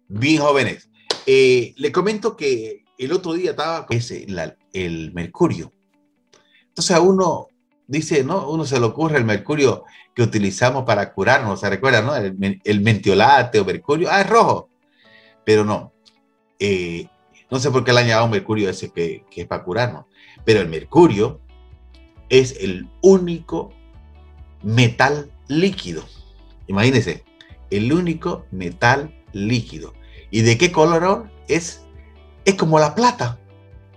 Bien, jóvenes. Le comento que el otro día estaba con el mercurio. Entonces a uno dice, ¿no? Uno se le ocurre el mercurio que utilizamos para curarnos. ¿Se recuerda, no? El mentiolate o mercurio. Ah, es rojo. Pero no. No sé por qué le han llamado mercurio ese que es para curarnos. Pero el mercurio es el único metal líquido. Imagínense, el único metal líquido. ¿Y de qué color es? Es como la plata,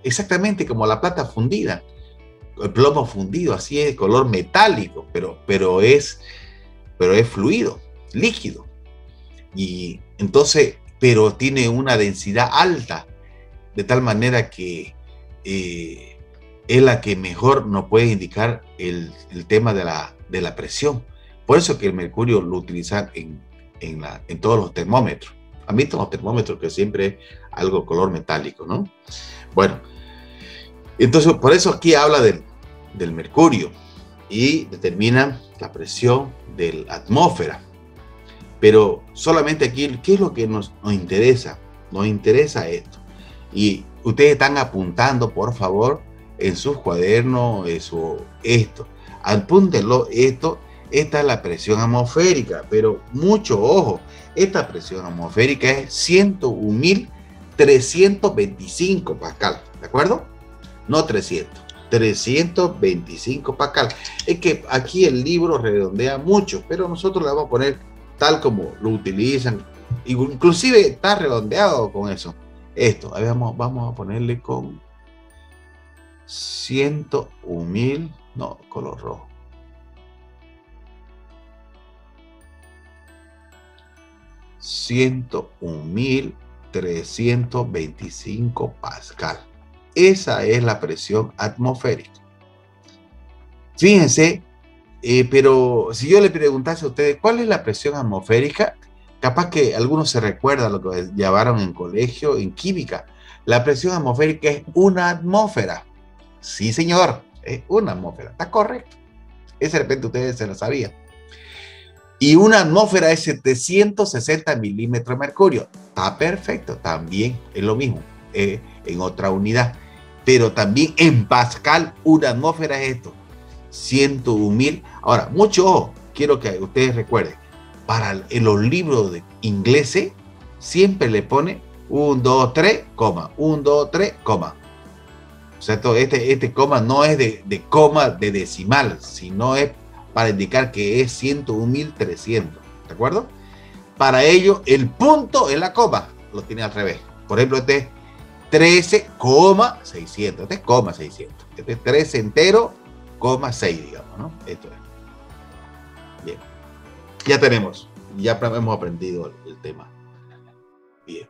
exactamente como la plata fundida, el plomo fundido, así es, color metálico, pero es fluido, líquido. Y entonces, pero tiene una densidad alta, de tal manera que es la que mejor nos puede indicar el tema de la presión. Por eso que el mercurio lo utilizan en todos los termómetros. Han visto los termómetros que siempre es algo color metálico, ¿no? Bueno, entonces por eso aquí habla del mercurio y determina la presión de la atmósfera. Pero solamente aquí, ¿qué es lo que nos interesa? Nos interesa esto. Y ustedes están apuntando, por favor, en sus cuadernos, esto. Apúntenlo, esto. Esta es la presión atmosférica, pero mucho ojo, esta presión atmosférica es 101.325 pascal, ¿de acuerdo? No 300, 325 pascal. Es que aquí el libro redondea mucho, pero nosotros le vamos a poner tal como lo utilizan. Inclusive está redondeado con eso. Esto, a ver, vamos a ponerle con 101.000, no, color rojo. 101.325 pascal. Esa es la presión atmosférica. Fíjense, pero si yo le preguntase a ustedes cuál es la presión atmosférica, capaz que algunos se recuerdan lo que llevaron en colegio, en química. La presión atmosférica es una atmósfera. Sí, señor, es una atmósfera. Está correcto. Ese de repente ustedes se lo sabían. Y una atmósfera es 760 milímetros de mercurio. Está perfecto, también es lo mismo, en otra unidad. Pero también en pascal, una atmósfera es esto, 101.000. Ahora, mucho ojo, quiero que ustedes recuerden, en los libros de ingleses, siempre le pone 1, 2, 3, coma, 1, 2, 3, coma. O sea, este coma no es de coma de decimal, sino es para indicar que es 101.300, ¿de acuerdo? Para ello, el punto en la coma lo tiene al revés. Por ejemplo, este es 13,600. Este es coma 600. Este es 13 entero, coma 6, digamos, ¿no? Esto es. Bien. Ya tenemos. Ya hemos aprendido el tema. Bien.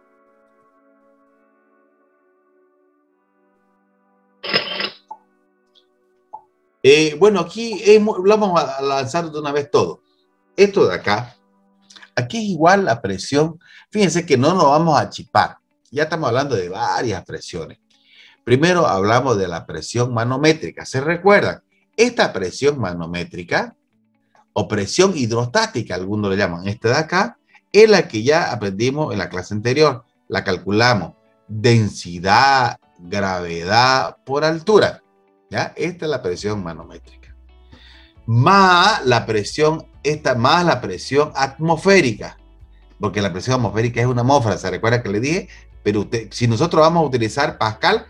Bueno, aquí vamos a lanzar de una vez todo. Esto de acá, aquí es igual la presión. Fíjense que no nos vamos a chipar. Ya estamos hablando de varias presiones. Primero hablamos de la presión manométrica. ¿Se recuerdan? Esta presión manométrica o presión hidrostática, algunos le llaman. Esta de acá es la que ya aprendimos en la clase anterior. La calculamos. Densidad, gravedad por altura. ¿Ya? Esta es la presión manométrica. Más la presión, más la presión atmosférica. Porque la presión atmosférica es una atmósfera, ¿se recuerda que le dije? Pero si nosotros vamos a utilizar pascal,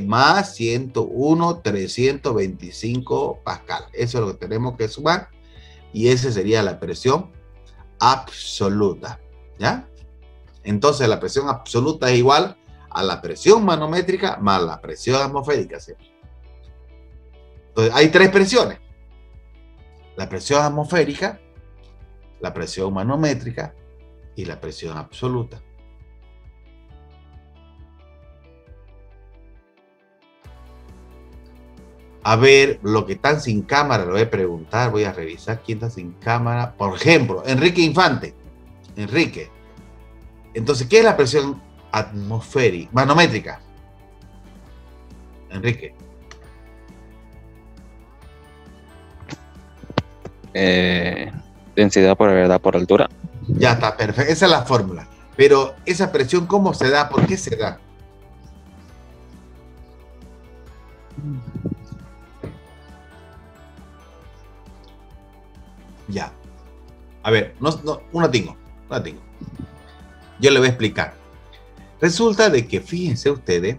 más 101.325 pascal. Eso es lo que tenemos que sumar. Y esa sería la presión absoluta. ¿Ya? Entonces la presión absoluta es igual a la presión manométrica más la presión atmosférica. ¿Sí? Entonces hay tres presiones. La presión atmosférica, la presión manométrica y la presión absoluta. A ver, lo que están sin cámara, lo voy a preguntar, voy a revisar quién está sin cámara. Por ejemplo, Enrique Infante. Enrique. Entonces, ¿qué es la presión atmosférica? Manométrica. Enrique. Densidad por gravedad por altura. Ya está, perfecto. Esa es la fórmula. Pero esa presión, ¿cómo se da? ¿Por qué se da? Ya. A ver, no tengo. Yo le voy a explicar. Resulta de que, fíjense ustedes,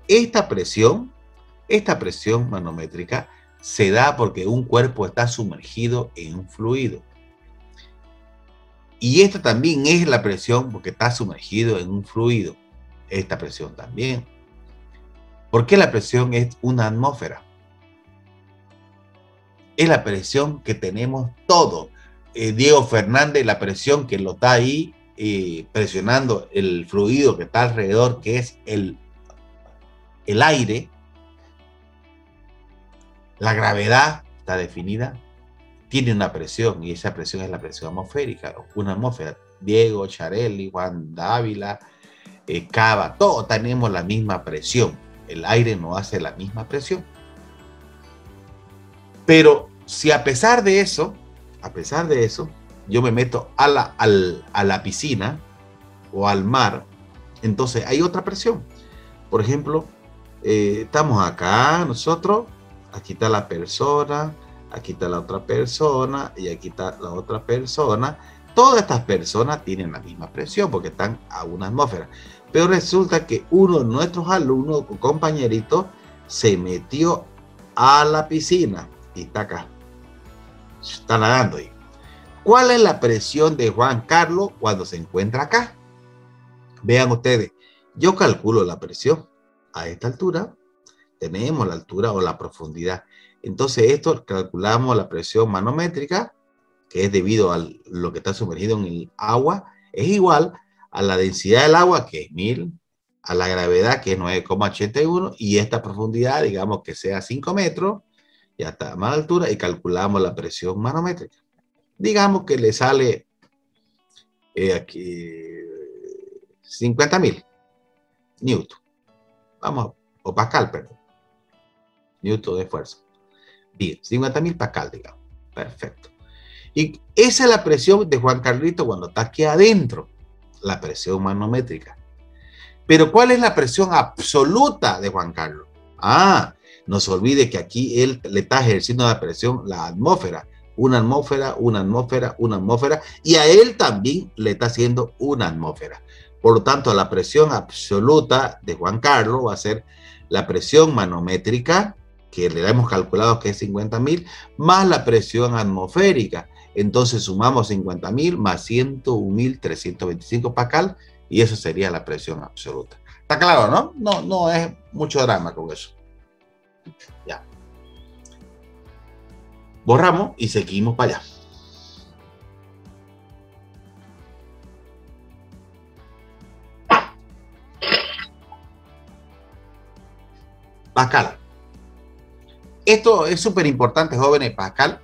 esta presión manométrica se da porque un cuerpo está sumergido en un fluido. Y esta también es la presión porque está sumergido en un fluido. Esta presión también. ¿Por qué la presión es una atmósfera? Es la presión que tenemos todos. Diego Fernández, la presión que lo está ahí presionando el fluido que está alrededor, que es el aire. La gravedad está definida, tiene una presión y esa presión es la presión atmosférica, una atmósfera. Diego, Charelli, Juan Dávila, Cava, todos tenemos la misma presión. El aire no hace la misma presión. Pero si a pesar de eso, yo me meto a la piscina o al mar, entonces hay otra presión. Por ejemplo, estamos acá nosotros, aquí está la persona, aquí está la otra persona y aquí está la otra persona. Todas estas personas tienen la misma presión porque están a una atmósfera. Pero resulta que uno de nuestros alumnos o compañeritos se metió a la piscina y está acá. Está nadando ahí. ¿Cuál es la presión de Juan Carlos cuando se encuentra acá? Vean ustedes, yo calculo la presión a esta altura. Tenemos la altura o la profundidad. Entonces esto calculamos la presión manométrica, que es debido a lo que está sumergido en el agua, es igual a la densidad del agua, que es 1000, a la gravedad, que es 9,81, y esta profundidad, digamos que sea 5 metros, ya está a más altura, y calculamos la presión manométrica. Digamos que le sale aquí 50.000 newton. Vamos, o pascal, perdón. Newton de fuerza. Bien, 50.000 pascal, digamos. Perfecto. Y esa es la presión de Juan Carlito cuando está aquí adentro, la presión manométrica. Pero ¿cuál es la presión absoluta de Juan Carlos? No se olvide que aquí él le está ejerciendo la presión, la atmósfera. Una atmósfera, una atmósfera, una atmósfera. Y a él también le está haciendo una atmósfera. Por lo tanto, la presión absoluta de Juan Carlos va a ser la presión manométrica, que le hemos calculado que es 50.000, más la presión atmosférica. Entonces sumamos 50.000 más 101.325 pascal y eso sería la presión absoluta. ¿Está claro, no? No es mucho drama con eso. Ya. Borramos y seguimos para allá. Pascal. Esto es súper importante, jóvenes, Pascal.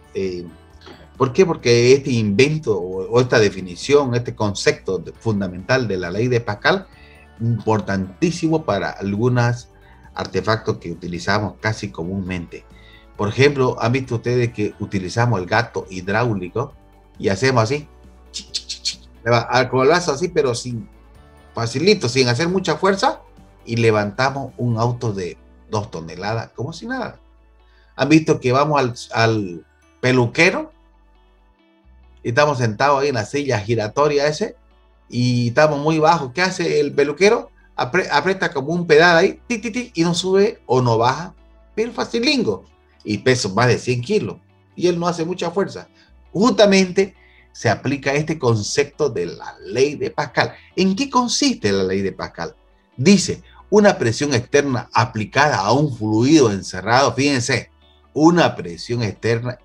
¿Por qué? Porque este invento o esta definición, este concepto fundamental de la ley de Pascal, importantísimo para algunos artefactos que utilizamos casi comúnmente. Por ejemplo, ¿han visto ustedes que utilizamos el gato hidráulico y hacemos así? Con el brazo así, pero facilito, sin hacer mucha fuerza, y levantamos un auto de 2 toneladas, como si nada. ¿Han visto que vamos al peluquero y estamos sentados ahí en la silla giratoria ese y estamos muy bajos? ¿Qué hace el peluquero? Aprieta como un pedal ahí, y no sube o no baja, pero facilingo, y peso más de 100 kilos y él no hace mucha fuerza. Justamente se aplica este concepto de la ley de Pascal. ¿En qué consiste la ley de Pascal? Dice, una presión externa aplicada a un fluido encerrado, fíjense, una presión externa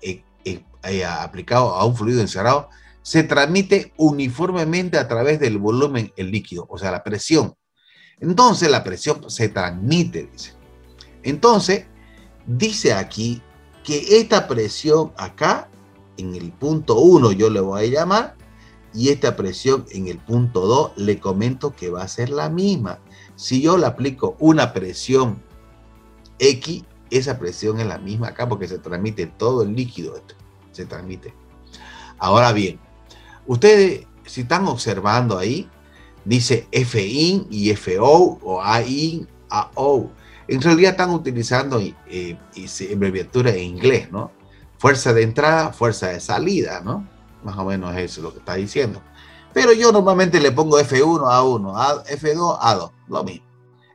aplicada a un fluido encerrado se transmite uniformemente a través del volumen el líquido, o sea, la presión. Entonces la presión se transmite, dice. Entonces, dice aquí que esta presión acá, en el punto 1 yo le voy a llamar, y esta presión en el punto 2 le comento que va a ser la misma. Si yo le aplico una presión X, esa presión es la misma acá porque se transmite todo el líquido, se transmite. Ahora bien, ustedes si están observando ahí, dice Fin y Fo o Ain, Ao. En realidad están utilizando abreviatura en inglés, ¿no? Fuerza de entrada, fuerza de salida, ¿no? Más o menos eso es lo que está diciendo. Pero yo normalmente le pongo F1, A1, F2, A2, lo mismo.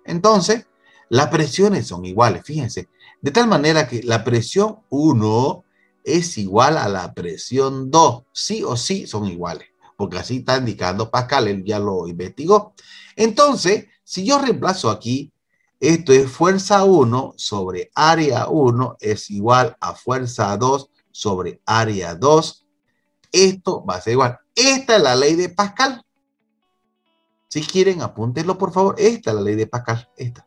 Entonces, las presiones son iguales, fíjense. De tal manera que la presión 1 es igual a la presión 2. Sí o sí son iguales, porque así está indicando Pascal, él ya lo investigó. Entonces, si yo reemplazo aquí, esto es fuerza 1 sobre área 1 es igual a fuerza 2 sobre área 2. Esto va a ser igual. Esta es la ley de Pascal. Si quieren, apúntenlo, por favor. Esta es la ley de Pascal. Esta.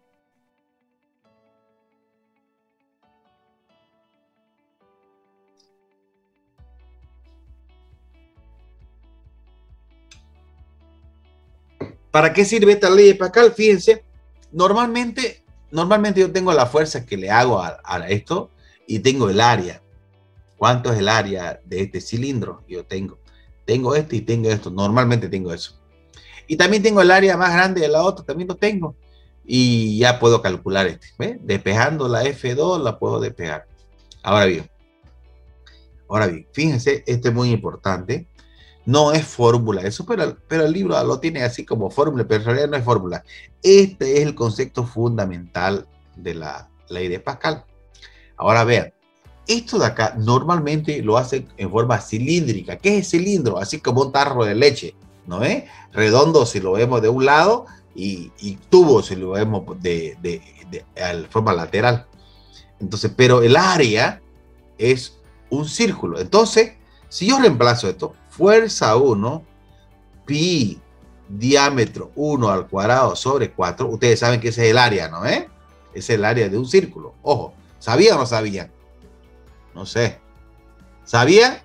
¿Para qué sirve esta ley de Pascal? Fíjense, normalmente yo tengo la fuerza que le hago a esto y tengo el área. ¿Cuánto es el área de este cilindro? Yo tengo este y tengo esto. Normalmente tengo eso. Y también tengo el área más grande de la otra, también lo tengo. Y ya puedo calcular este. ¿Ve? Despejando la F2 la puedo despejar. Ahora bien, fíjense, esto es muy importante. No es fórmula eso, pero el libro lo tiene así como fórmula, pero en realidad no es fórmula. Este es el concepto fundamental de la ley de Pascal. Ahora vean, esto de acá normalmente lo hacen en forma cilíndrica. ¿Qué es cilindro? Así como un tarro de leche, ¿no es? Redondo si lo vemos de un lado y tubo si lo vemos de forma lateral. Entonces, pero el área es un círculo. Entonces, si yo reemplazo esto, fuerza 1, pi, diámetro 1 al cuadrado sobre 4, ustedes saben que ese es el área, ¿no? Es el área de un círculo. Ojo, ¿sabían o no sabían? No sé. ¿Sabían?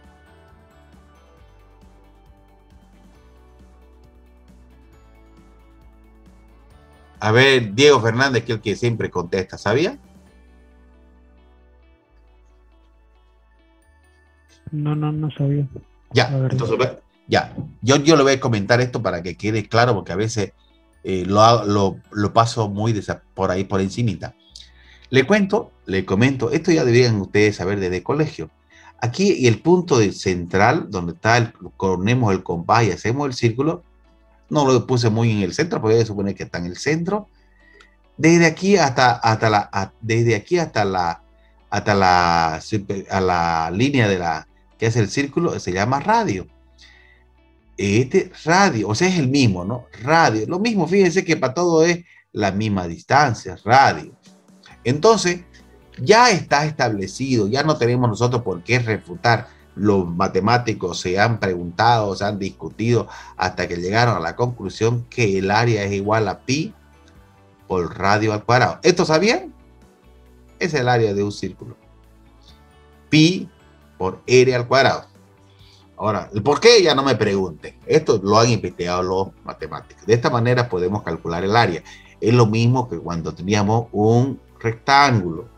A ver, Diego Fernández, que es el que siempre contesta, ¿sabía? No sabía. Ya, entonces, ya. Yo le voy a comentar esto para que quede claro, porque a veces lo paso muy por ahí, por encimita. Le comento, esto ya deberían ustedes saber desde el colegio. Aquí el punto central, donde está ponemos el compás y hacemos el círculo, no lo puse muy en el centro, porque se supone que está en el centro. Desde aquí hasta la línea de que es el círculo, se llama radio. Este radio, o sea, es el mismo, ¿no? Radio, lo mismo, fíjense que para todo es la misma distancia, radio. Entonces, ya está establecido, ya no tenemos nosotros por qué refutar. Los matemáticos se han preguntado, se han discutido hasta que llegaron a la conclusión que el área es igual a pi por radio al cuadrado. ¿Esto sabían? Es el área de un círculo. Pi por r al cuadrado. Ahora, el por qué ya no me pregunten. Esto lo han investigado los matemáticos. De esta manera podemos calcular el área. Es lo mismo que cuando teníamos un rectángulo.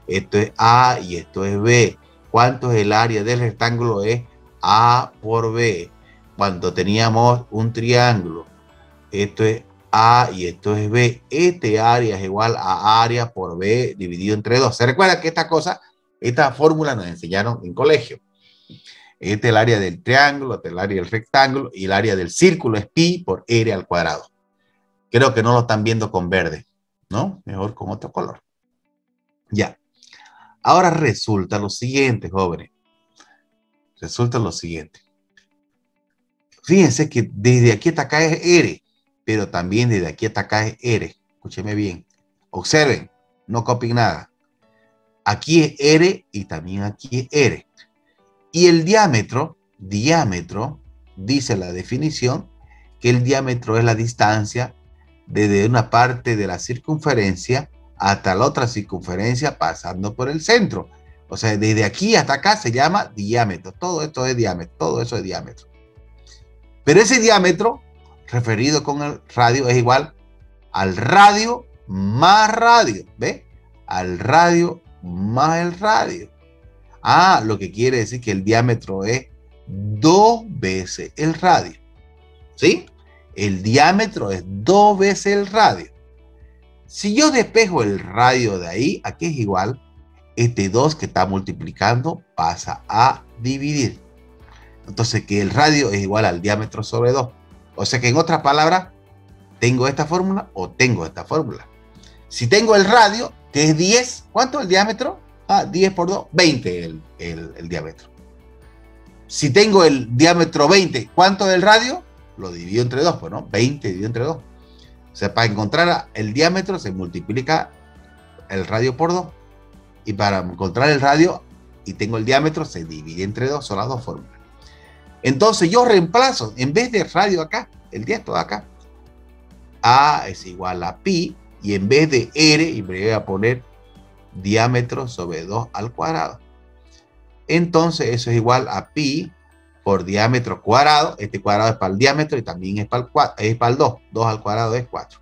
Esto es A y esto es B. ¿Cuánto es el área del rectángulo? Es A por B. Cuando teníamos un triángulo, esto es A y esto es B. Este área es igual a área por B dividido entre 2. ¿Se recuerda que esta fórmula nos enseñaron en colegio? Este es el área del triángulo, este es el área del rectángulo y el área del círculo es pi por r al cuadrado. Creo que no lo están viendo con verde, ¿no? Mejor con otro color. Ya. Ahora resulta lo siguiente, jóvenes. Resulta lo siguiente. Fíjense que desde aquí hasta acá es R, pero también desde aquí hasta acá es R. Escúcheme bien. Observen, no copien nada. Aquí es R y también aquí es R. Y el diámetro, dice la definición, que el diámetro es la distancia desde una parte de la circunferencia hasta la otra circunferencia pasando por el centro. O sea, desde aquí hasta acá se llama diámetro. Todo esto es diámetro, todo eso es diámetro. Pero ese diámetro, referido con el radio, es igual al radio más radio. ¿Ve? Al radio más el radio. Lo que quiere decir que el diámetro es 2 veces el radio. ¿Sí? El diámetro es 2 veces el radio. Si yo despejo el radio de ahí, ¿a qué es igual? Este 2 que está multiplicando pasa a dividir. Entonces que el radio es igual al diámetro sobre 2. O sea que en otras palabras, tengo esta fórmula o tengo esta fórmula. Si tengo el radio, que es 10, ¿cuánto es el diámetro? 10 por 2, 20 el diámetro. Si tengo el diámetro 20, ¿cuánto es el radio? Lo divido entre 2, pues, ¿no? 20 dividido entre 2. O sea, para encontrar el diámetro se multiplica el radio por 2. Y para encontrar el radio y tengo el diámetro, se divide entre 2. Son las dos fórmulas. Entonces yo reemplazo, en vez de radio acá, el diámetro de acá, A es igual a pi, y en vez de R, y me voy a poner diámetro sobre 2 al cuadrado. Entonces eso es igual a pi por diámetro cuadrado. Este cuadrado es para el diámetro y también es para el 2. 2 al cuadrado es 4.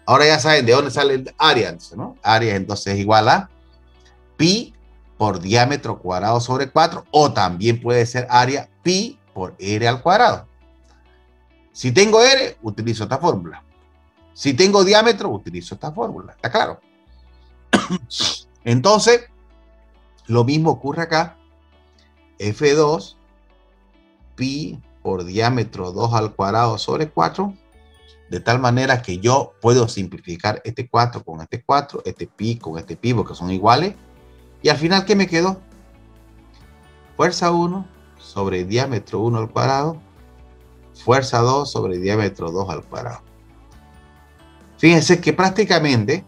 Ahora ya saben de dónde sale el área, ¿no? Área entonces es igual a pi por diámetro cuadrado sobre 4, o también puede ser área pi por r al cuadrado. Si tengo r, utilizo esta fórmula. Si tengo diámetro, utilizo esta fórmula. ¿Está claro? Entonces, lo mismo ocurre acá. F2 pi por diámetro 2 al cuadrado sobre 4, de tal manera que yo puedo simplificar este 4 con este 4, este pi con este pi, porque son iguales. Y al final, ¿qué me quedó? Fuerza 1 sobre diámetro 1 al cuadrado, fuerza 2 sobre diámetro 2 al cuadrado. Fíjense que prácticamente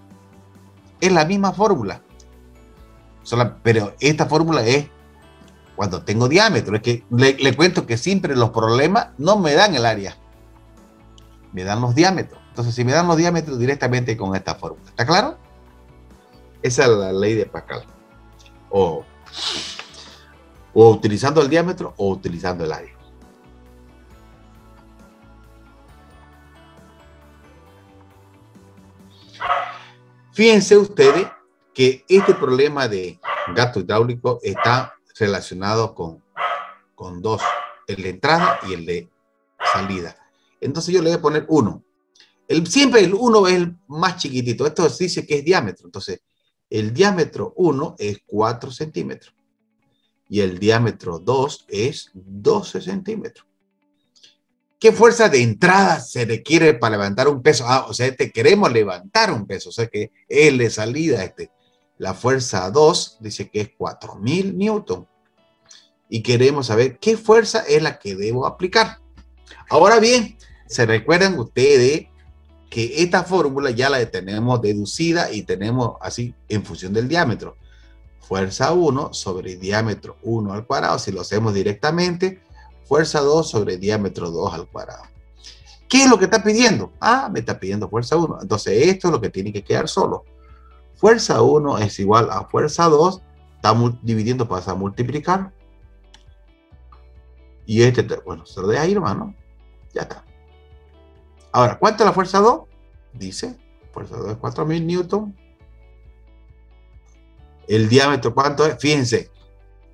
es la misma fórmula. Pero esta fórmula es cuando tengo diámetro. Es que le cuento que siempre los problemas no me dan el área, me dan los diámetros. Entonces, si me dan los diámetros directamente con esta fórmula. ¿Está claro? Esa es la ley de Pascal. O utilizando el diámetro o utilizando el área. Fíjense ustedes que este problema de gasto hidráulico está relacionado con dos, el de entrada y el de salida. Entonces yo le voy a poner 1. Siempre el 1 es el más chiquitito. Esto dice que es diámetro. Entonces, el diámetro 1 es 4 centímetros. Y el diámetro 2 es 12 centímetros. ¿Qué fuerza de entrada se requiere para levantar un peso? O sea, queremos levantar un peso. O sea, que el de salida, la fuerza 2 dice que es 4000 newton. Y queremos saber qué fuerza es la que debo aplicar. Ahora bien, ¿se recuerdan ustedes que esta fórmula ya la tenemos deducida y tenemos así en función del diámetro? Fuerza 1 sobre diámetro 1 al cuadrado. Si lo hacemos directamente, fuerza 2 sobre diámetro 2 al cuadrado. ¿Qué es lo que está pidiendo? Me está pidiendo fuerza 1. Entonces esto es lo que tiene que quedar solo. Fuerza 1 es igual a fuerza 2. Estamos dividiendo, pasa a multiplicar. Y bueno, se lo deja ahí, hermano. Ya está. Ahora, ¿cuánto es la fuerza 2? Dice, fuerza 2 es 4000 newton. El diámetro, ¿cuánto es? Fíjense,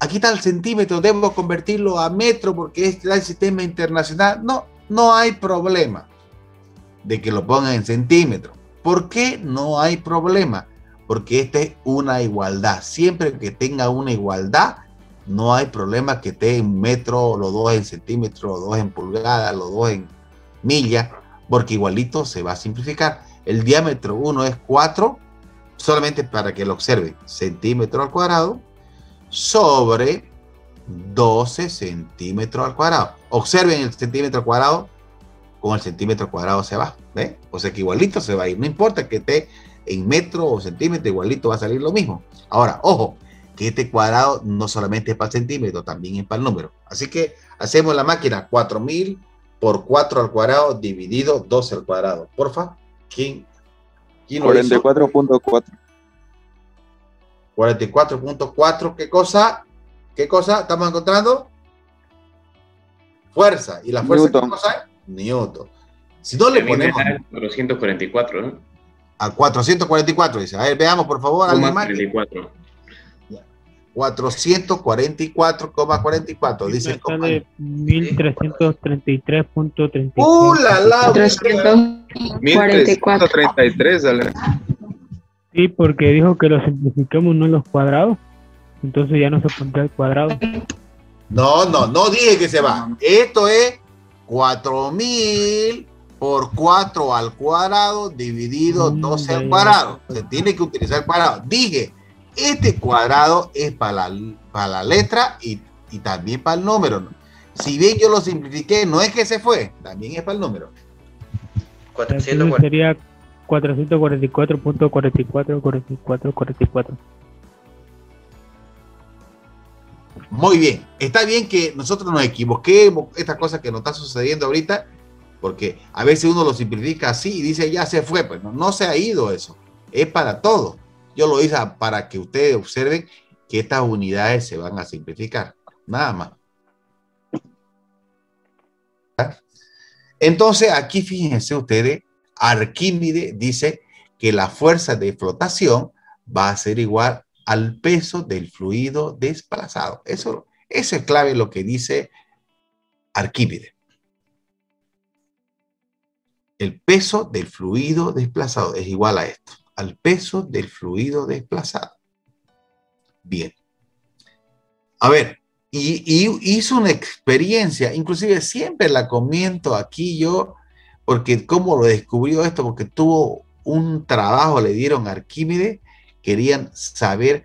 aquí está el centímetro, debo convertirlo a metro porque es el sistema internacional. No hay problema de que lo pongan en centímetros. ¿Por qué no hay problema? Porque esta es una igualdad. Siempre que tenga una igualdad, no hay problema que esté en metro, los dos en centímetros, los dos en pulgadas, los dos en millas, porque igualito se va a simplificar. El diámetro 1 es 4, solamente para que lo observen, centímetros al cuadrado sobre 12 centímetros al cuadrado. Observen el centímetro al cuadrado, con el centímetro al cuadrado se va, ¿ve? O sea que igualito se va a ir, no importa que esté en metro o centímetro, igualito va a salir lo mismo. Ahora, ojo, que este cuadrado no solamente es para el centímetro, también es para el número. Así que hacemos la máquina 4000 por 4 al cuadrado dividido 12 al cuadrado. Porfa, ¿quién lo hizo? 44.4. 44.4, ¿qué cosa? ¿Qué cosa estamos encontrando? Fuerza. ¿Y la fuerza Newton. qué cosa es? Newton. Si no le ponemos 444, ¿no? a 444, dice. A ver, veamos, por favor, alguien más. 34. 444,44, dice el compañero. Sale 1333.36. ¡La! 444. 1333, dale. Sí, porque dijo que lo simplifiquemos no en los cuadrados. Entonces ya no se pondrá el cuadrado. No dije que se va. Esto es 4000 por 4 al cuadrado dividido 12 al cuadrado. Se tiene que utilizar el cuadrado. Dije, este cuadrado es para la letra y también para el número. Si bien yo lo simplifiqué, no es que se fue, también es para el número. Entonces sería 444.44. Muy bien, está bien que nosotros nos equivoquemos, estas cosas que nos está sucediendo ahorita, porque a veces uno lo simplifica así y dice ya se fue, pues no se ha ido eso, es para todo. Yo lo hice para que ustedes observen que estas unidades se van a simplificar, nada más. Entonces aquí fíjense ustedes, Arquímedes dice que la fuerza de flotación va a ser igual al peso del fluido desplazado. Eso es clave lo que dice Arquímedes. El peso del fluido desplazado es igual a esto, al peso del fluido desplazado. Bien. A ver, y hizo una experiencia, inclusive siempre la comento aquí yo, porque cómo lo descubrió esto, porque tuvo un trabajo, le dieron a Arquímedes, querían saber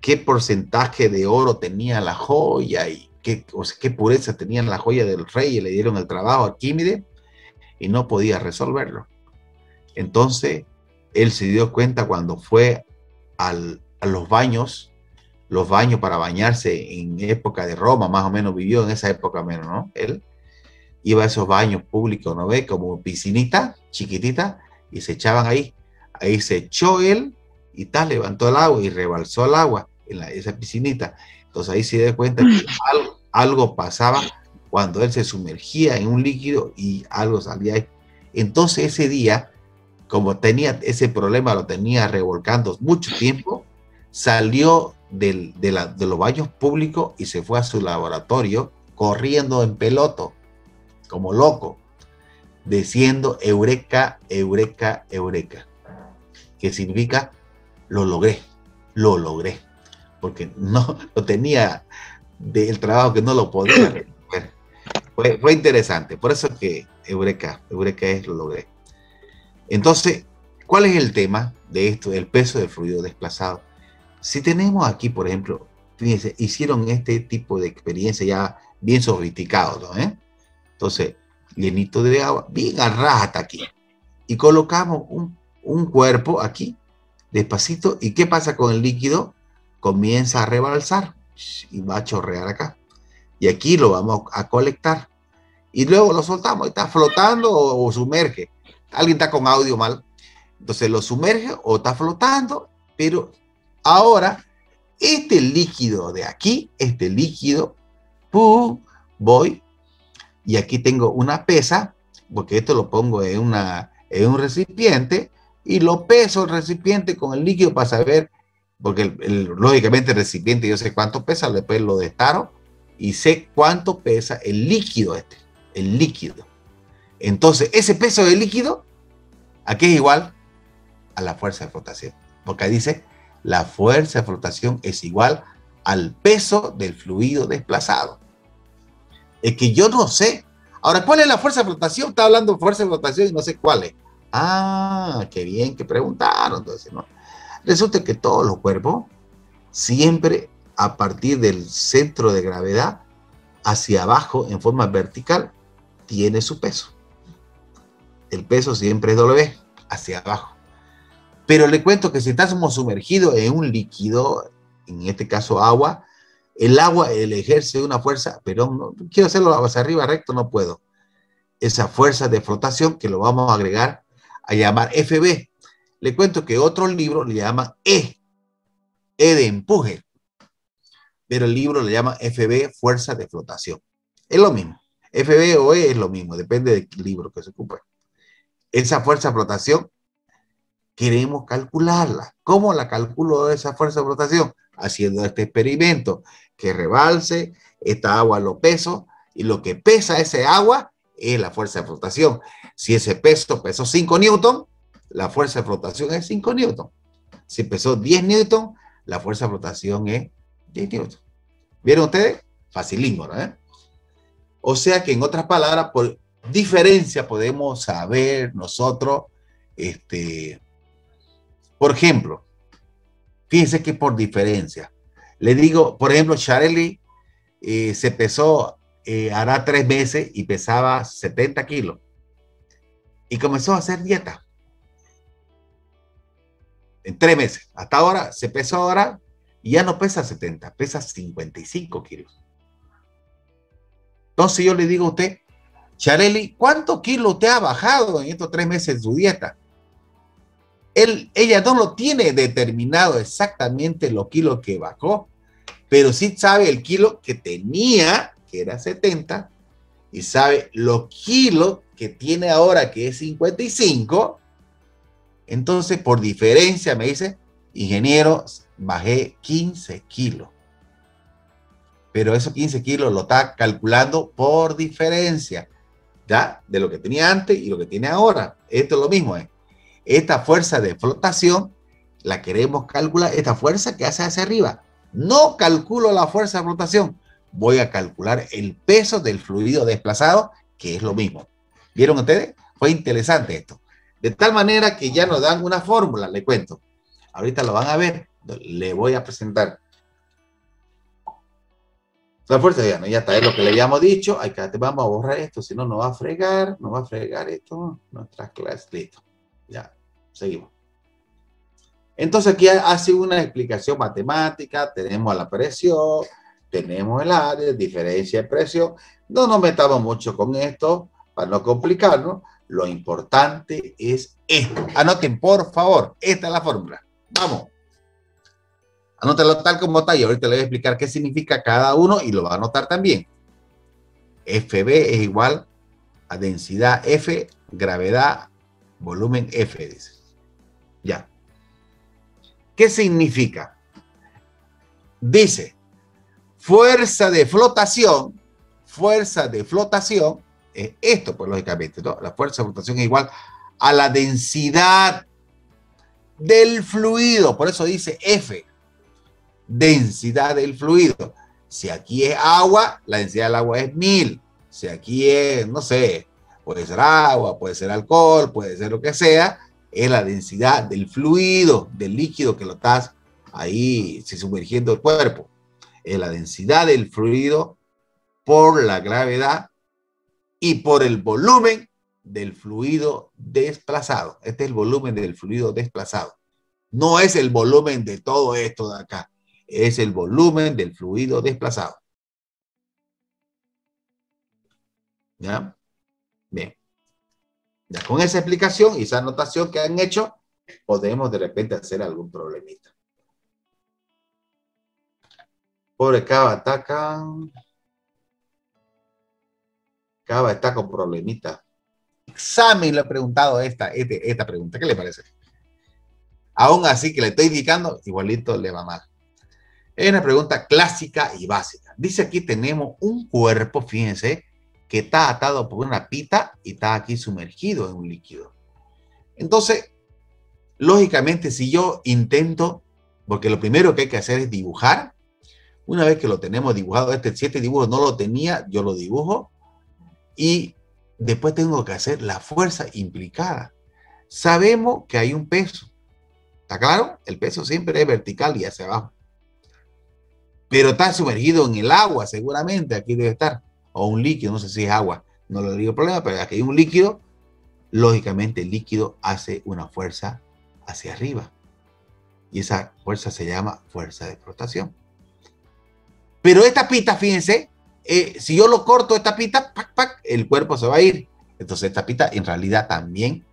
qué porcentaje de oro tenía la joya y qué pureza tenía la joya del rey, y le dieron el trabajo a Arquímedes y no podía resolverlo. Entonces, él se dio cuenta cuando fue a los baños para bañarse en época de Roma, más o menos vivió en esa época menos, ¿no? Él iba a esos baños públicos, ¿no ve? Como piscinita chiquitita, y se echaban ahí. Ahí se echó él y tal, levantó el agua y rebalsó el agua en esa piscinita. Entonces ahí se dio cuenta que algo pasaba cuando él se sumergía en un líquido y algo salía ahí. Entonces ese día, como tenía ese problema, lo tenía revolcando mucho tiempo, salió de los baños públicos y se fue a su laboratorio corriendo en peloto, como loco, diciendo eureka, eureka, eureka, que significa lo logré, porque no lo tenía del trabajo que no lo podía ver. Fue interesante, por eso que eureka es lo logré. Entonces, ¿cuál es el tema de esto, del peso del fluido desplazado? Si tenemos aquí, por ejemplo, fíjense, hicieron este tipo de experiencia ya bien sofisticado, ¿no? Entonces, llenito de agua, bien a ras hasta aquí. Y colocamos un cuerpo aquí, despacito. ¿Y qué pasa con el líquido? Comienza a rebalsar y va a chorrear acá. Y aquí lo vamos a colectar. Y luego lo soltamos. Está flotando o sumerge. Alguien está con audio mal. Entonces lo sumerge o está flotando. Pero ahora, este líquido de aquí, voy. Y aquí tengo una pesa, porque esto lo pongo en un recipiente, y lo peso el recipiente con el líquido para saber, porque lógicamente el recipiente yo sé cuánto pesa, después lo destaro y sé cuánto pesa el líquido el líquido. Entonces, ese peso del líquido, aquí es igual a la fuerza de flotación, porque dice, la fuerza de flotación es igual al peso del fluido desplazado. Es que yo no sé. Ahora, ¿cuál es la fuerza de flotación? Está hablando de fuerza de flotación y no sé cuál es. Ah, qué bien que preguntaron. Entonces, ¿no? Resulta que todos los cuerpos, siempre a partir del centro de gravedad, hacia abajo, en forma vertical, tiene su peso. El peso siempre es W, hacia abajo. Pero le cuento que si estamos sumergidos en un líquido, en este caso agua, el agua ejerce una fuerza, pero no quiero hacerlo hacia arriba recto, no puedo. Esa fuerza de flotación que lo vamos a agregar a llamar FB. Le cuento que otros libros le llaman E de empuje, pero el libro le llama FB, fuerza de flotación. Es lo mismo. FB o E es lo mismo, depende del libro que se ocupe. Esa fuerza de flotación queremos calcularla. ¿Cómo la calculo esa fuerza de flotación? haciendo este experimento, que rebalse, esta agua lo peso, y lo que pesa ese agua es la fuerza de flotación. Si ese peso pesó 5 newton, la fuerza de flotación es 5 newton. Si pesó 10 newton, la fuerza de flotación es 10 newton. ¿Vieron ustedes? Facilísimo, ¿no? O sea que en otras palabras, por diferencia podemos saber nosotros, por ejemplo, fíjense que por diferencia, le digo, por ejemplo, Charlie se pesó, hará 3 meses y pesaba 70 kilos y comenzó a hacer dieta en 3 meses. Hasta ahora se pesó ahora y ya no pesa 70, pesa 55 kilos. Entonces yo le digo a usted, Charely, ¿cuántos kilos te ha bajado en estos 3 meses de su dieta? Ella no lo tiene determinado exactamente los kilos que bajó, pero sí sabe el kilo que tenía, que era 70, y sabe los kilos que tiene ahora, que es 55. Entonces, por diferencia, me dice, ingeniero, bajé 15 kilos. Pero esos 15 kilos lo está calculando por diferencia, ¿ya? De lo que tenía antes y lo que tiene ahora. Esto es lo mismo, ¿eh? Esta fuerza de flotación la queremos calcular, esta fuerza que hace hacia arriba. No calculo la fuerza de flotación, voy a calcular el peso del fluido desplazado, que es lo mismo. ¿Vieron ustedes? Fue interesante esto. De tal manera que ya nos dan una fórmula, le cuento. Ahorita lo van a ver, le voy a presentar. La fuerza ya está, es lo que le habíamos dicho. Vamos a borrar esto, si no nos va a fregar, esto, nuestras clases, listo. Ya, seguimos. Entonces aquí hace una explicación matemática, tenemos la presión, tenemos el área, diferencia de presión. No nos metamos mucho con esto para no complicarnos. Lo importante es esto. Anoten, por favor, esta es la fórmula. Vamos. Anótalo tal como está y ahorita le voy a explicar qué significa cada uno y lo va a anotar también. FB es igual a densidad F, gravedad, volumen F, dice. Ya. ¿Qué significa? Dice, fuerza de flotación, es esto, pues lógicamente, ¿no? La fuerza de flotación es igual a la densidad del fluido, por eso dice F, densidad del fluido. Si aquí es agua, la densidad del agua es 1000. Si aquí es, no sé, puede ser agua, puede ser alcohol, puede ser lo que sea, es la densidad del fluido, del líquido que lo estás ahí sumergiendo el cuerpo. Es la densidad del fluido por la gravedad y por el volumen del fluido desplazado. Este es el volumen del fluido desplazado. No es el volumen de todo esto de acá. Es el volumen del fluido desplazado. ¿Ya? Bien. Ya con esa explicación y esa anotación que han hecho, podemos de repente hacer algún problemita. Pobre Cava está con problemita. Examen le he preguntado esta pregunta. ¿Qué le parece? Aún así que le estoy indicando, igualito le va mal. Es una pregunta clásica y básica. Dice aquí tenemos un cuerpo, fíjense, que está atado por una pita y está aquí sumergido en un líquido. Entonces, lógicamente, si yo intento, porque lo primero que hay que hacer es dibujar. Una vez que lo tenemos dibujado, si este dibujo no lo tenía, yo lo dibujo. Y después tengo que hacer la fuerza implicada. Sabemos que hay un peso. ¿Está claro? El peso siempre es vertical y hacia abajo. Pero está sumergido en el agua, seguramente, aquí debe estar. O un líquido, no sé si es agua, no le digo problema, pero aquí hay un líquido. Lógicamente el líquido hace una fuerza hacia arriba. Y esa fuerza se llama fuerza de flotación. Pero esta pita, fíjense, si yo lo corto, esta pita, ¡pac, pac!, el cuerpo se va a ir. Entonces esta pita en realidad también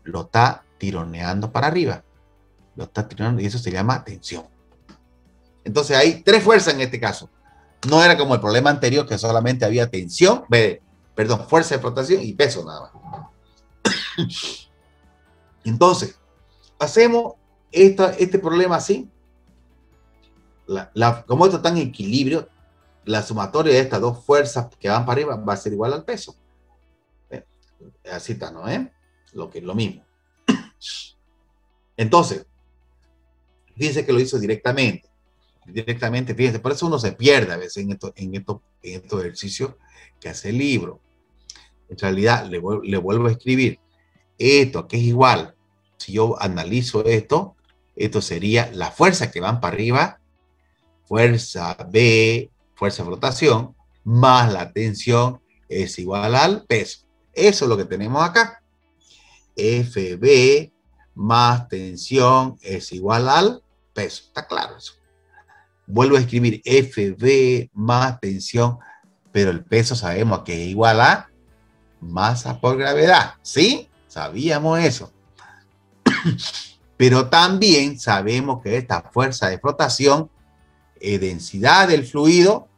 lo está tironeando para arriba. Lo está tironeando y eso se llama tensión. Entonces hay 3 fuerzas en este caso. No era como el problema anterior que solamente había tensión, fuerza de flotación y peso nada más. Entonces, hacemos este problema así. como esto está en equilibrio, la sumatoria de estas dos fuerzas que van para arriba va a ser igual al peso. Así está, ¿no? Lo mismo. Entonces, fíjense que lo hizo directamente. Directamente, fíjense, por eso uno se pierde a veces en estos ejercicios que hace el libro. En realidad, le vuelvo a escribir esto, que es igual. Si yo analizo esto sería la fuerza que van para arriba, fuerza B, fuerza de flotación, más la tensión es igual al peso. Eso es lo que tenemos acá. FB más tensión es igual al peso. ¿Está claro eso? Vuelvo a escribir FB más tensión, pero el peso sabemos que es igual a masa por gravedad. ¿Sí? Sabíamos eso. Pero también sabemos que esta fuerza de flotación es densidad del fluido,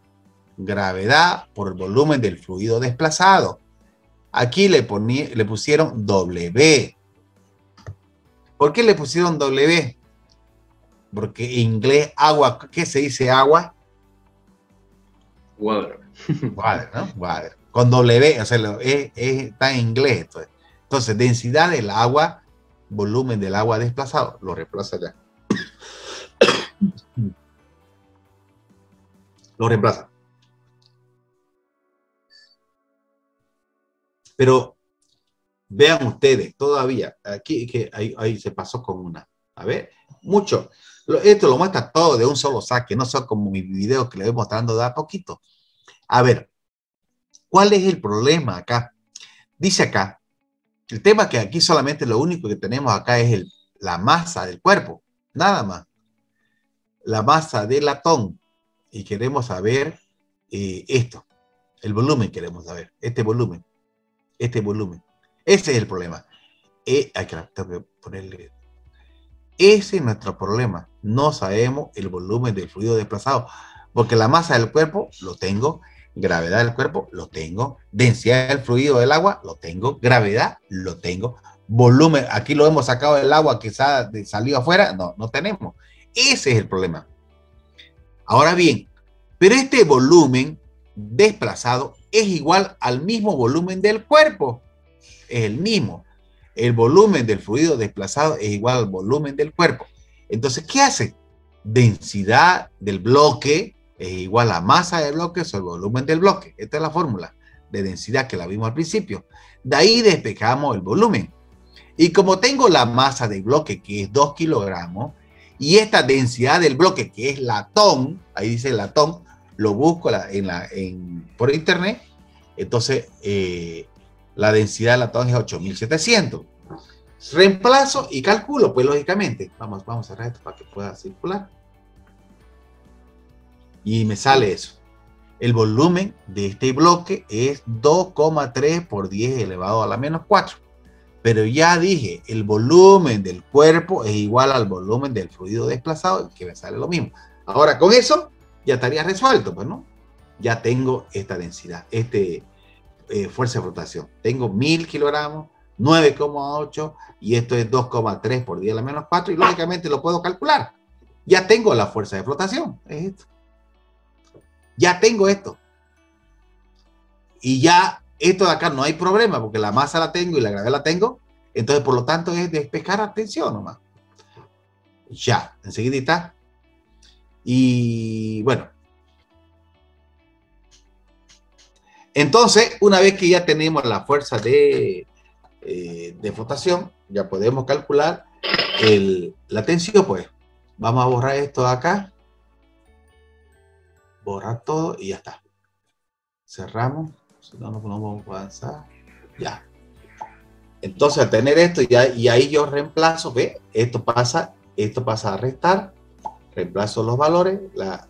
gravedad por el volumen del fluido desplazado. Aquí le pusieron W. ¿Por qué le pusieron W? Porque en inglés agua, ¿qué se dice agua? Water. Water, ¿no? Water. Con W, o sea, está en inglés esto. Entonces, densidad del agua, volumen del agua desplazado, lo reemplaza ya. Lo reemplaza. Pero vean ustedes, todavía, aquí que ahí se pasó con una. A ver, mucho. Esto lo muestra todo de un solo saque, no son como mis videos que le voy mostrando de a poquito. A ver, ¿cuál es el problema acá? Dice acá, el tema es que aquí solamente lo único que tenemos acá es la masa del cuerpo, nada más. La masa del latón. Y queremos saber esto, el volumen queremos saber, este volumen. Ese es el problema. Tengo que ponerle. Ese es nuestro problema. No sabemos el volumen del fluido desplazado, porque la masa del cuerpo lo tengo, gravedad del cuerpo lo tengo, densidad del fluido del agua lo tengo, gravedad lo tengo, volumen, aquí lo hemos sacado del agua que salió afuera, no tenemos. Ese es el problema. Ahora bien, pero este volumen desplazado es igual al mismo volumen del cuerpo. Es el mismo. El volumen del fluido desplazado es igual al volumen del cuerpo. Entonces, ¿qué hace? Densidad del bloque es igual a masa del bloque sobre el volumen del bloque. Esta es la fórmula de densidad que la vimos al principio. De ahí despejamos el volumen. Y como tengo la masa del bloque, que es 2 kilogramos, y esta densidad del bloque, que es latón, ahí dice latón, lo busco por internet, entonces la densidad de latón es 8700. Reemplazo y calculo, pues lógicamente. Vamos a cerrar esto para que pueda circular. Y me sale eso. El volumen de este bloque es 2,3 por 10 elevado a la menos 4. Pero ya dije, el volumen del cuerpo es igual al volumen del fluido desplazado, que me sale lo mismo. Ahora, con eso ya estaría resuelto, pues, ¿no? Ya tengo esta densidad, fuerza de flotación. Tengo 1000 kilogramos, 9,8, y esto es 2,3 por 10 a la menos 4, y lógicamente lo puedo calcular. Ya tengo la fuerza de flotación, es esto. Ya tengo esto. Y ya esto de acá no hay problema, porque la masa la tengo y la gravedad la tengo. Entonces, por lo tanto, es despejar atención nomás. Ya, enseguida está. Y bueno. Entonces, una vez que ya tenemos la fuerza de flotación, ya podemos calcular la tensión, pues. Vamos a borrar esto de acá. Borrar todo y ya está. Cerramos. Si no, no vamos a avanzar. Ya. Entonces, al tener esto, y ahí yo reemplazo, ¿ve? Esto pasa a restar. Reemplazo los valores.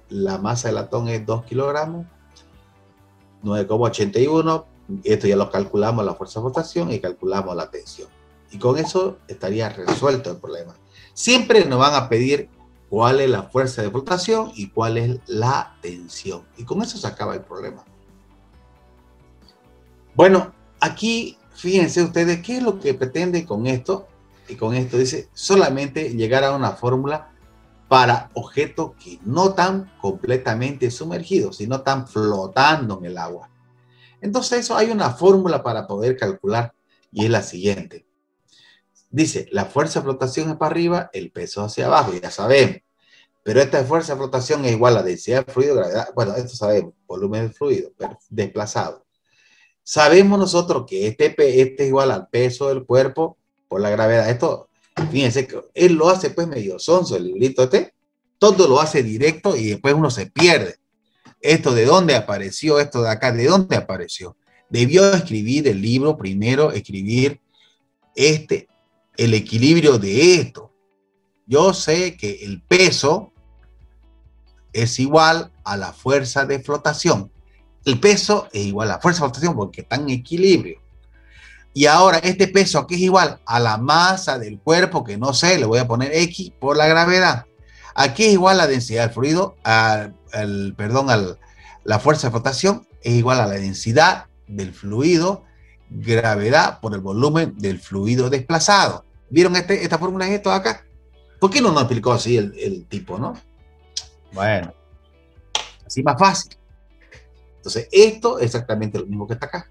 La masa del latón es 2 kilogramos. 9,81. Esto ya lo calculamos, la fuerza de flotación, y calculamos la tensión. Y con eso estaría resuelto el problema. Siempre nos van a pedir cuál es la fuerza de flotación y cuál es la tensión. Y con eso se acaba el problema. Bueno, aquí fíjense ustedes qué es lo que pretende con esto. Y con esto dice solamente llegar a una fórmula para objetos que no están completamente sumergidos, sino están flotando en el agua. Entonces, eso hay una fórmula para poder calcular y es la siguiente. Dice, la fuerza de flotación es para arriba, el peso hacia abajo, ya sabemos. Pero esta fuerza de flotación es igual a densidad del fluido, gravedad. Bueno, esto sabemos, volumen del fluido, desplazado. Sabemos nosotros que este es igual al peso del cuerpo por la gravedad. Esto, fíjense que él lo hace pues medio sonso, el librito este. Todo lo hace directo y después uno se pierde. Esto de dónde apareció, esto de acá, ¿de dónde apareció? Debió escribir el libro primero, escribir el equilibrio de esto. Yo sé que el peso es igual a la fuerza de flotación. El peso es igual a la fuerza de flotación porque está en equilibrio. Y ahora este peso aquí es igual a la masa del cuerpo, que no sé, le voy a poner X por la gravedad. Aquí es igual a la densidad del fluido, la fuerza de flotación es igual a la densidad del fluido, gravedad por el volumen del fluido desplazado. ¿Vieron esta fórmula es esto de acá? ¿Por qué no nos explicó así el tipo, no? Bueno, así más fácil. Entonces, esto es exactamente lo mismo que está acá.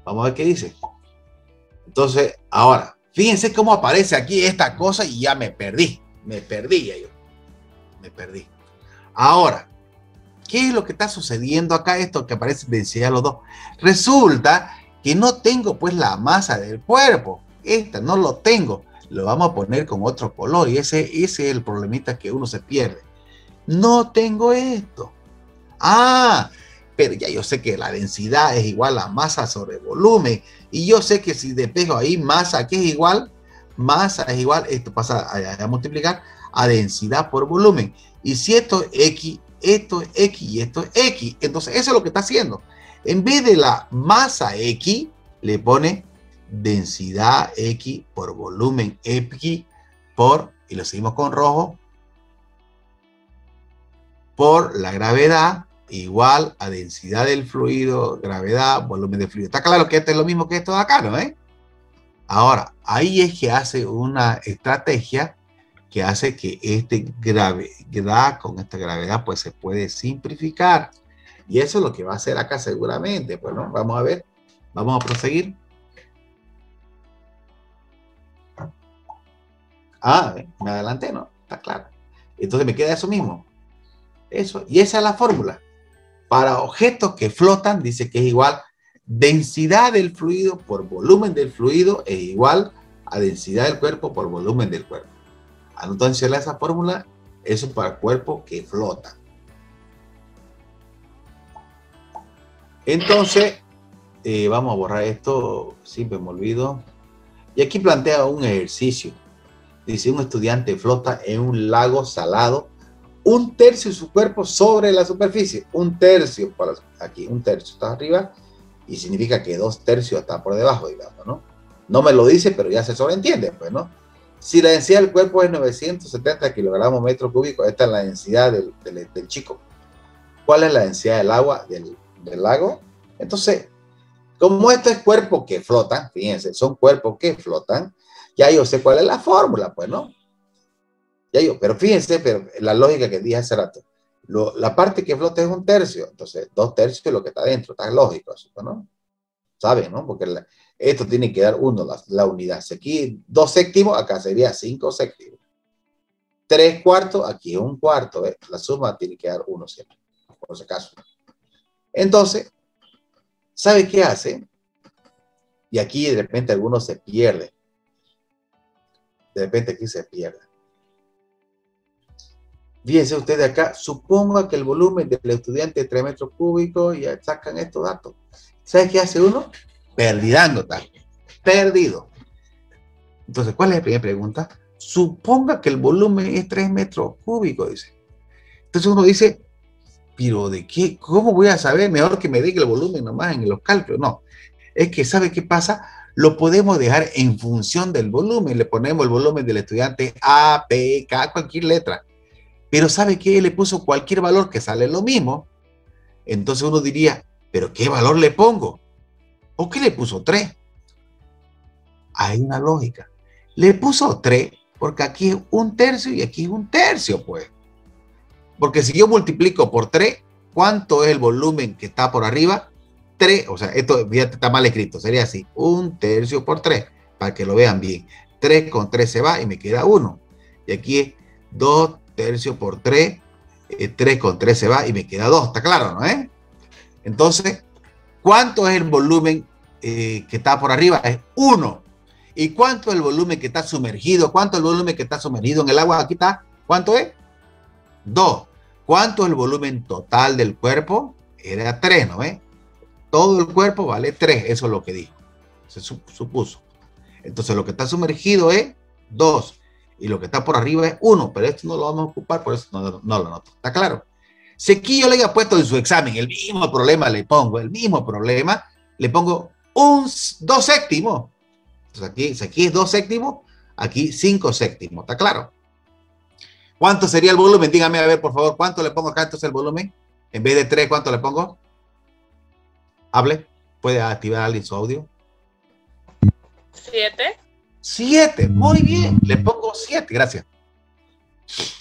Vamos a ver qué dice. Entonces, ahora, fíjense cómo aparece aquí esta cosa y ya me perdí. Me perdí. Ahora, ¿qué es lo que está sucediendo acá? Esto que aparece densidad de los dos. Resulta que no tengo pues la masa del cuerpo. Esta no lo tengo. Lo vamos a poner con otro color y ese es el problemita que uno se pierde. No tengo esto. Ah, pero ya yo sé que la densidad es igual a masa sobre volumen. Y yo sé que si despejo ahí masa, ¿qué es igual? Masa es igual, esto pasa a multiplicar a densidad por volumen. Y si esto es X, esto es X y esto es X. Entonces eso es lo que está haciendo. En vez de la masa X, le pone densidad X por volumen X por, y lo seguimos con rojo, por la gravedad igual a densidad del fluido, gravedad, volumen del fluido. Está claro que esto es lo mismo que esto de acá, ¿no? Ahora, ahí es que hace una estrategia que hace que gravedad con esta gravedad pues se puede simplificar. Y eso es lo que va a hacer acá seguramente. Pues, ¿no? Vamos a ver, vamos a proseguir. Ah, me adelanté, ¿no? Está claro. Entonces me queda eso mismo. Eso, y esa es la fórmula. Para objetos que flotan, dice que es igual densidad del fluido por volumen del fluido es igual a densidad del cuerpo por volumen del cuerpo. Entonces esa fórmula, eso es para cuerpos que flotan. Entonces, vamos a borrar esto, siempre me olvido. Y aquí plantea un ejercicio. Dice, un estudiante flota en un lago salado, un tercio de su cuerpo sobre la superficie, un tercio, aquí un tercio está arriba, y significa que 2/3 está por debajo, digamos, ¿no? No me lo dice, pero ya se sobreentiende, pues, ¿no? Si la densidad del cuerpo es 970 kilogramos metro cúbico, esta es la densidad del chico. ¿Cuál es la densidad del agua del lago? Entonces, como esto es cuerpos que flotan, fíjense, son cuerpos que flotan, ya yo sé cuál es la fórmula, pues, ¿no? Pero fíjense, pero la lógica que dije hace rato, la parte que flota es un tercio, entonces 2/3 es lo que está dentro, está lógico, ¿no? ¿Saben, no? Porque esto tiene que dar 1, la unidad. Si aquí 2/7, acá sería 5/7. 3/4, aquí es 1/4, ¿eh? La suma tiene que dar 1 siempre, por si acaso. Entonces, ¿sabe qué hace? Y aquí de repente algunos se pierden. De repente aquí se pierde. Fíjense ustedes acá, suponga que el volumen del estudiante es 3 metros cúbicos y ya sacan estos datos. ¿Sabe qué hace uno? Perdidando, tal. Perdido. Entonces, ¿cuál es la primera pregunta? Suponga que el volumen es 3 metros cúbicos, dice. Entonces uno dice, ¿pero de qué? ¿Cómo voy a saber? Mejor que me diga el volumen nomás en los cálculos. No, es que ¿sabe qué pasa? Lo podemos dejar en función del volumen. Le ponemos el volumen del estudiante A, P, K, cualquier letra. Pero ¿sabe qué? Le puso cualquier valor que sale lo mismo. Entonces uno diría, ¿pero qué valor le pongo? ¿Por qué le puso 3? Hay una lógica. Le puso 3 Porque aquí es 1/3 y aquí es 1/3, pues. Porque si yo multiplico por 3, ¿cuánto es el volumen que está por arriba? 3, o sea, esto fíjate, está mal escrito, sería así, 1/3 por 3, para que lo vean bien. 3 con 3 se va y me queda 1. Y aquí es 2/3 por 3, 3 con 3 se va y me queda 2, ¿está claro, no? Entonces, ¿cuánto es el volumen que está por arriba? Es 1. ¿Y cuánto es el volumen que está sumergido? ¿Cuánto es el volumen que está sumergido en el agua? Aquí está. ¿Cuánto es? 2. ¿Cuánto es el volumen total del cuerpo? Era 3, ¿no ves? Todo el cuerpo vale 3, eso es lo que dijo. Se supuso. Entonces lo que está sumergido es 2 y lo que está por arriba es 1, pero esto no lo vamos a ocupar, por eso no lo anoto. ¿Está claro? Si aquí yo le haya puesto en su examen el mismo problema, le pongo 2 séptimos. Entonces aquí es 2 séptimos, aquí 5 séptimos. ¿Está claro? ¿Cuánto sería el volumen? Dígame, a ver, por favor, ¿cuánto le pongo acá entonces el volumen? En vez de 3, ¿cuánto le pongo? Hable. ¿Puede activar alguien su audio? 7. 7, muy bien. Le pongo 7, gracias.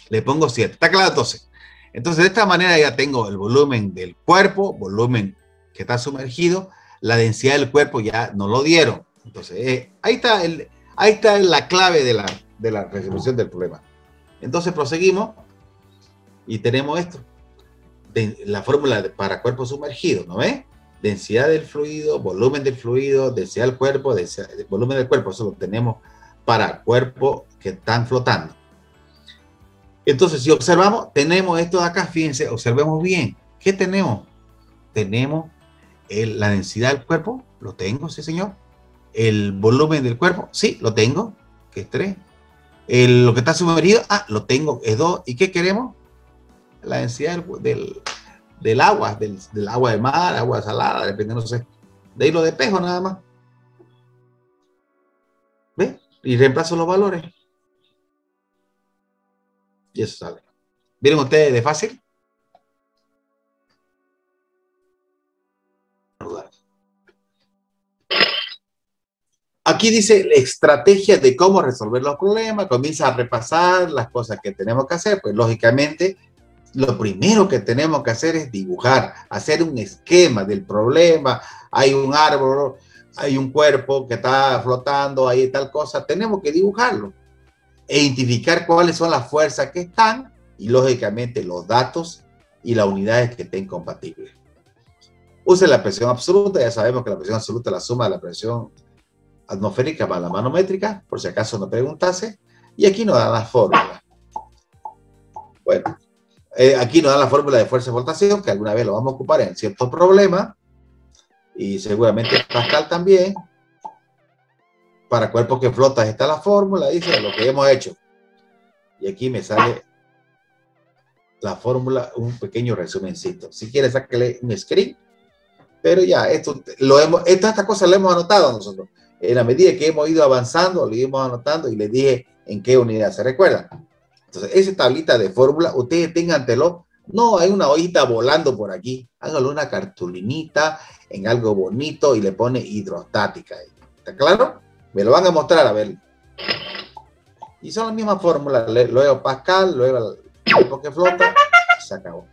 Le pongo 7. ¿Está claro entonces? Entonces, de esta manera ya tengo el volumen del cuerpo, volumen que está sumergido, la densidad del cuerpo ya no lo dieron. Entonces, ahí está la clave de la resolución del problema. Entonces, proseguimos y tenemos esto. La fórmula para cuerpo sumergido, ¿no ves? Densidad del fluido, volumen del fluido, densidad del cuerpo, volumen del cuerpo. Eso lo tenemos para cuerpos que están flotando. Entonces, si observamos, tenemos esto de acá, fíjense, observemos bien. ¿Qué tenemos? Tenemos la densidad del cuerpo, lo tengo, sí señor. El volumen del cuerpo, sí, lo tengo, que es 3. Lo que está sumergido, lo tengo, es 2. ¿Y qué queremos? La densidad del agua, del agua de mar, agua salada, depende, no sé. De ahí lo despejo nada más. ¿Ve? Y reemplazo los valores. Y eso sale. ¿Vieron ustedes de fácil? Aquí dice la estrategia de cómo resolver los problemas. Comienza a repasar las cosas que tenemos que hacer. Pues lógicamente, lo primero que tenemos que hacer es dibujar, hacer un esquema del problema. Hay un árbol, hay un cuerpo que está flotando, hay tal cosa. Tenemos que dibujarlo e identificar cuáles son las fuerzas que están y lógicamente los datos y las unidades que estén compatibles. Use la presión absoluta. Ya sabemos que la presión absoluta es la suma de la presión atmosférica más la manométrica, por si acaso no preguntase. Y aquí nos dan la fórmula. Bueno, aquí nos dan la fórmula de fuerza de flotación, que alguna vez lo vamos a ocupar en ciertos problemas. Y seguramente Pascal también. Para cuerpos que flotan está la fórmula, dice lo que hemos hecho. Y aquí me sale la fórmula, un pequeño resumencito. Si quieres, sáquele un screen. Pero ya, estas cosas las hemos anotado nosotros. En la medida que hemos ido avanzando, lo íbamos anotando y les dije en qué unidad, ¿se recuerdan? Entonces, esa tablita de fórmula, ustedes ténganlo. No hay una hojita volando por aquí. Háganlo una cartulinita en algo bonito y le pone hidrostática. ¿Está claro? Me lo van a mostrar, a ver. Y son las mismas fórmulas. Luego Pascal, luego el cuerpo que flota, se acabó.